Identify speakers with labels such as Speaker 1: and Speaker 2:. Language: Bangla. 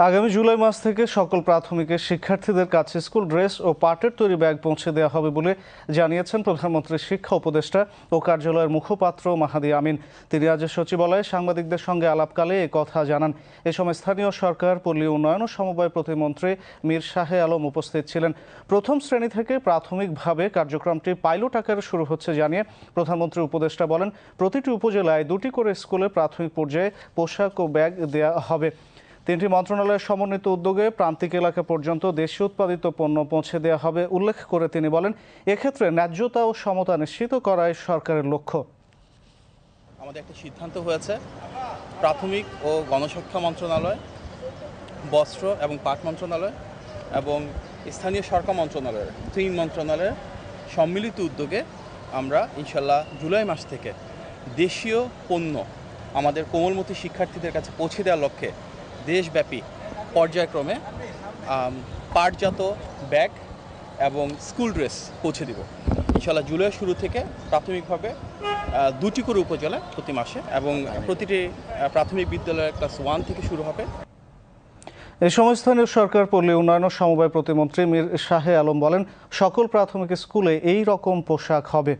Speaker 1: আগামী জুলাই মাস থেকে সকল প্রাথমিকের শিক্ষার্থীদের কাছে স্কুল ড্রেস ও পাটের তৈরি ব্যাগ পৌঁছে দেওয়া হবে বলে জানিয়েছেন প্রধানমন্ত্রীর শিক্ষা উপদেষ্টা ও কার্যালয়ের মুখপাত্র মাহাদি আমিন। তিনি আজ সচিবালয়ে সাংবাদিকদের সঙ্গে আলাপকালে এ কথা জানান। এ সময় স্থানীয় সরকার, পল্লী উন্নয়ন ও সমবায় প্রতিমন্ত্রী মীর শাহে আলম উপস্থিত ছিলেন। প্রথম শ্রেণী থেকে প্রাথমিকভাবে কার্যক্রমটি পাইলট আকারে শুরু হচ্ছে জানিয়ে প্রধানমন্ত্রী উপদেষ্টা বলেন, প্রতিটি উপজেলায় 2টি করে স্কুলে প্রাথমিক পর্যায়ে পোশাক ও ব্যাগ দেওয়া হবে। 3টি মন্ত্রণালয়ের সমন্বিত উদ্যোগে প্রান্তিক এলাকা পর্যন্ত দেশীয় উৎপাদিত পণ্য পৌঁছে দেওয়া হবে উল্লেখ করে তিনি বলেন, এক্ষেত্রে ন্যায্যতা ও সমতা নিশ্চিত করাই সরকারের লক্ষ্য।
Speaker 2: আমাদের একটা সিদ্ধান্ত হয়েছে, প্রাথমিক ও গণশিক্ষা মন্ত্রণালয়, বস্ত্র এবং পাট মন্ত্রণালয় এবং স্থানীয় সরকার মন্ত্রণালয়ের 3 মন্ত্রণালয়ের সম্মিলিত উদ্যোগে আমরা ইনশাল্লাহ জুলাই মাস থেকে দেশীয় পণ্য আমাদের কোমলমতি শিক্ষার্থীদের কাছে পৌঁছে দেওয়ার লক্ষ্যে দেশব্যাপী পর্যায়ক্রমে পাটজাত ব্যাগ এবং স্কুল ড্রেস পৌঁছে দিব। ইনশাআল্লাহ জুলাই শুরু থেকে প্রাথমিকভাবে 2টি করে উপজেলা প্রতি মাসে এবং প্রতিটি প্রাথমিক বিদ্যালয়ে ক্লাস 1 থেকে শুরু হবে।
Speaker 1: এ সময় স্থানীয় সরকার, পল্লী উন্নয়ন ও সমবায় প্রতিমন্ত্রী মীর শাহে আলম বলেন, সকল প্রাথমিক স্কুলে এই রকম পোশাক হবে।